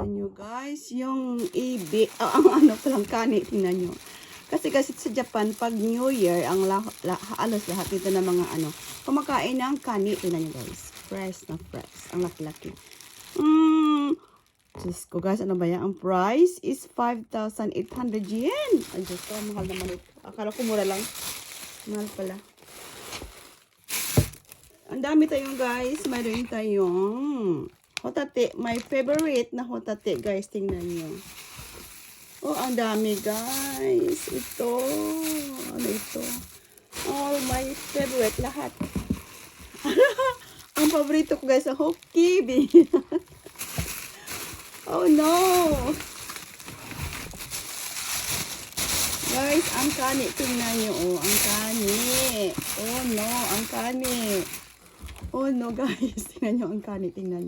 Tingnan nyo guys, yung ang ano palang kani, tingnan nyo. Kasi sa Japan, pag New Year, ang halos lahat dito na mga ano, kumakain ng kani, tingnan nyo guys. Fresh na fresh. Ang laki-laki. Diyos ko guys, ano ba yan? Ang price is 5,800 yen. Ay Diyos ko, mahal naman ito. Akala ko mura lang. Mahal pala. Ang dami tayong guys. Mayroon tayong hotate. My favorite na hotate guys. Tingnan nyo. Oh, ang dami guys. Ito. Ano ito? All my favorite. Lahat. Ang paborito ko guys, ang hokibi. Oh no! Guys, ang kani. Tingnan nyo. Oh, ang kani. Oh no, ang kani. Oh no guys. Tingnan nyo ang kani. Tingnan nyo.